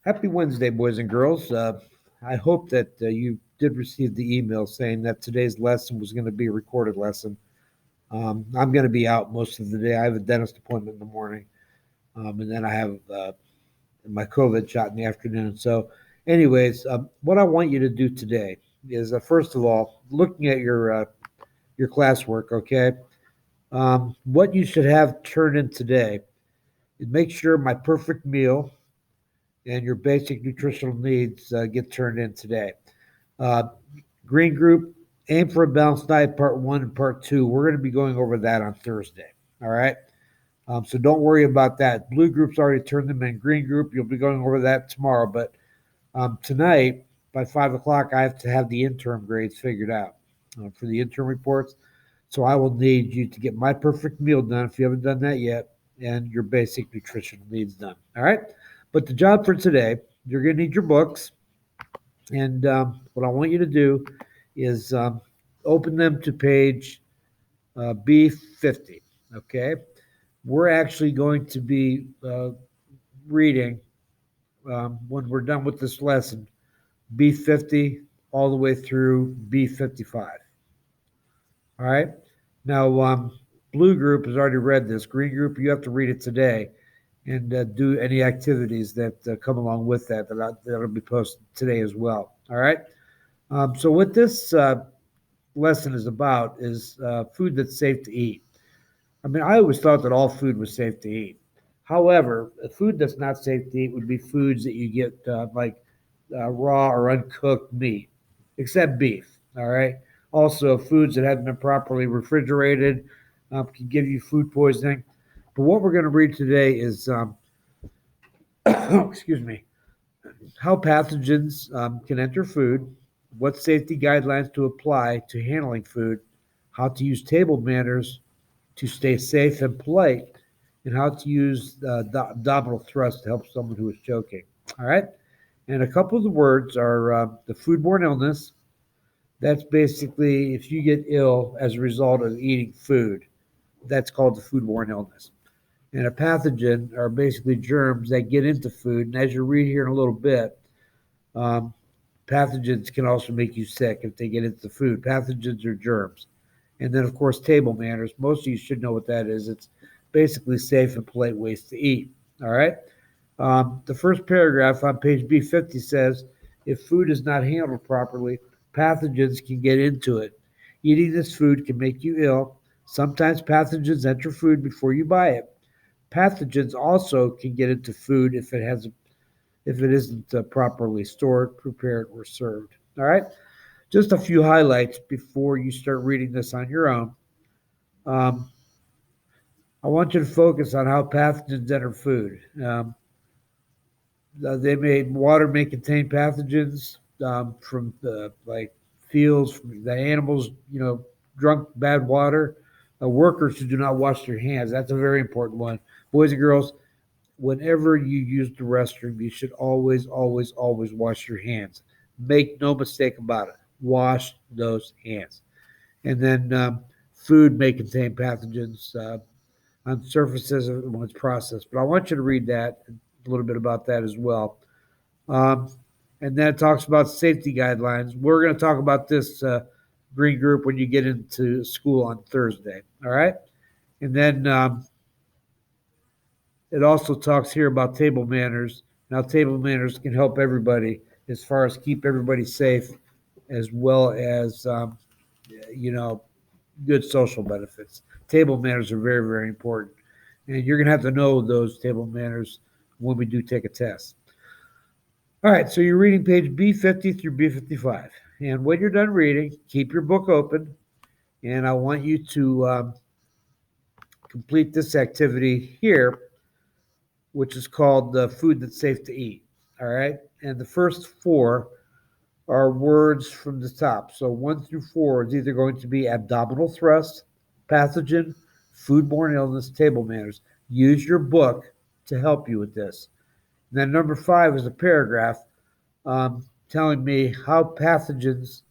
Happy Wednesday, boys and girls. I hope that you did receive the email saying that today's lesson was going to be a recorded lesson. I'm going to be out most of the day. I have a dentist appointment in the morning, and then I have my COVID shot in the afternoon. So, anyways, what I want you to do today is, first of all, looking at your classwork. Okay, what you should have turned in today is make sure my perfect meal and your basic nutritional needs get turned in today. Uh, Green Group, Aim for a Balanced Diet, Part 1 and Part 2. We're going to be going over that on Thursday. All right? So don't worry about that. Blue Group's already turned them in. Green Group, you'll be going over that tomorrow. But tonight, by 5 o'clock, I have to have the interim grades figured out for the interim reports. So I will need you to get my perfect meal done if you haven't done that yet, and your basic nutritional needs done. All right? But the job for today, you're going to need your books. And what I want you to do is open them to page B50. Okay? We're actually going to be reading, when we're done with this lesson, B50 all the way through B55. All right? Now, Blue Group has already read this. Green Group, you have to read it today and do any activities that come along with that'll be posted today as well. All right. So what this lesson is about is food that's safe to eat. I mean, I always thought that all food was safe to eat. However, a food that's not safe to eat would be foods that you get like raw or uncooked meat, except beef. All right. Also, foods that haven't been properly refrigerated can give you food poisoning. But what we're going to read today is, excuse me, how pathogens can enter food, what safety guidelines to apply to handling food, how to use table manners to stay safe and polite, and how to use abdominal thrust to help someone who is choking. All right? And a couple of the words are the foodborne illness. That's basically if you get ill as a result of eating food, that's called the foodborne illness. And a pathogen are basically germs that get into food. And as you read here in a little bit, um, pathogens can also make you sick if they get into the food. Pathogens are germs. And then, of course, table manners. Most of you should know what that is. It's basically safe and polite ways to eat. All right. The first paragraph on page B50 says if food is not handled properly, pathogens can get into it. Eating this food can make you ill. Sometimes pathogens enter food before you buy it. Pathogens also can get into food if it isn't properly stored, prepared, or served. All right. Just a few highlights before you start reading this on your own. Um, I want you to focus on how pathogens enter food. Water may contain pathogens from like fields, from the animals, drunk bad water. Workers who do not wash their hands. That's a very important one. Boys and girls, whenever you use the restroom, you should always, always, always wash your hands. Make no mistake about it. Wash those hands. And then food may contain pathogens on surfaces when it's processed. But I want you to read that, a little bit about that as well. Um, and then it talks about safety guidelines. We're going to talk about this green group when you get into school on Thursday. All right. And then it also talks here about table manners. Now, table manners can help everybody as far as keep everybody safe, as well as you know good social benefits. Table manners are very, very important, and you're going to have to know those table manners when we do take a test. All right, so you're reading page B50 through B55, and when you're done reading, keep your book open, and I want you to complete this activity here, which is called Food That's Safe to Eat. All right. And the first four are words from the top. So 1 through 4 is either going to be abdominal thrust, pathogen, foodborne illness, table manners. Use your book to help you with this. And then number 5 is a paragraph telling me how pathogens,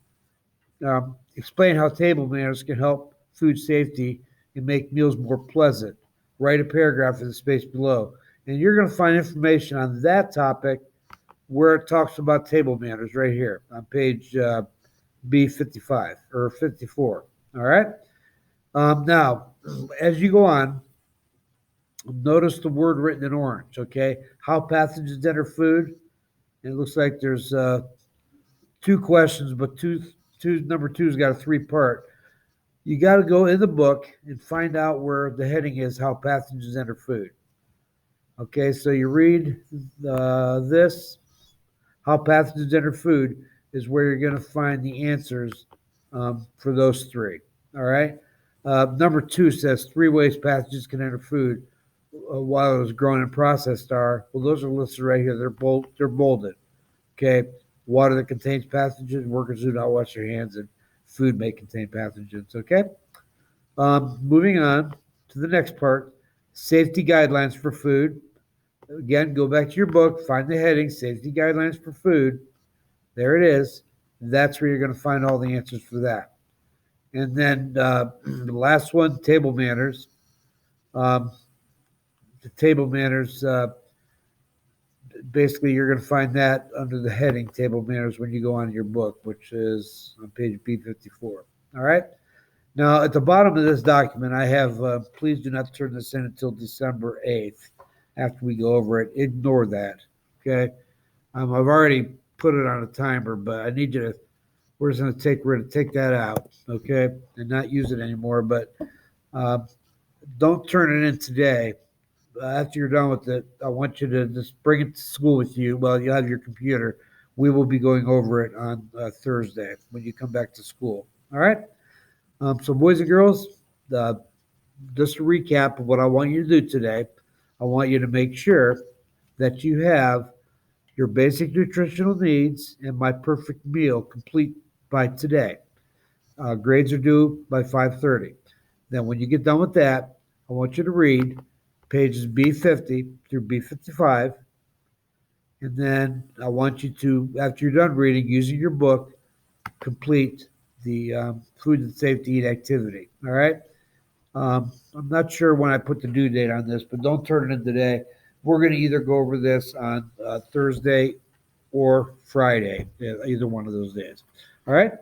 explain how table manners can help food safety and make meals more pleasant. Write a paragraph in the space below. And you're going to find information on that topic where it talks about table manners right here on page B55 or 54. All right. Now, as you go on, notice the word written in orange. Okay, how pathogens enter food. It looks like there's two questions, but number two's got a three-part. You got to go in the book and find out where the heading is, how pathogens enter food. Okay, so you read this, how pathogens enter food is where you're going to find the answers for those three. All right. Number two says three ways pathogens can enter food while it was grown and processed are, well, those are listed right here. They're bolded. Okay. Water that contains pathogens, workers do not wash their hands, and food may contain pathogens. Okay. Moving on to the next part, safety guidelines for food. Again, go back to your book, find the heading, safety guidelines for food. There it is. That's where you're going to find all the answers for that. And then the last one, table manners. The table manners, basically, you're going to find that under the heading table manners when you go on your book, which is on page B54. All right. Now, at the bottom of this document, I have please do not turn this in until December 8th after we go over it. Ignore that. Okay. I've already put it on a timer, but I need you to, we're going to take that out. Okay. And not use it anymore. But don't turn it in today. After you're done with it, I want you to just bring it to school with you. Well, you have your computer. We will be going over it on Thursday when you come back to school. All right. So, boys and girls, just a recap of what I want you to do today. I want you to make sure that you have your basic nutritional needs and my perfect meal complete by today. Grades are due by 5:30. Then, when you get done with that, I want you to read pages B50 through B55. And then I want you to, after you're done reading, using your book, complete the food and safety eat activity. All right. I'm not sure when I put the due date on this, but don't turn it in today. We're going to either go over this on Thursday or Friday, either one of those days. All right.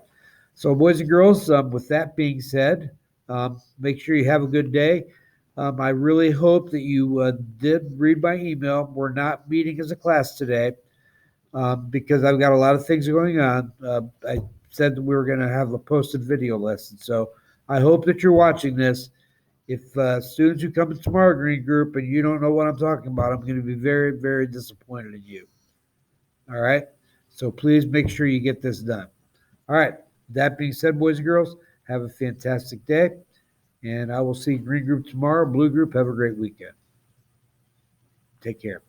So, boys and girls, with that being said, make sure you have a good day. I really hope that you did read my email. We're not meeting as a class today because I've got a lot of things going on. I said that we were going to have a posted video lesson. So I hope that you're watching this. If students who come into tomorrow green group and you don't know what I'm talking about, I'm going to be very, very disappointed in you. All right. So please make sure you get this done. All right. That being said, boys and girls, have a fantastic day. And I will see green group tomorrow. Blue group, have a great weekend. Take care.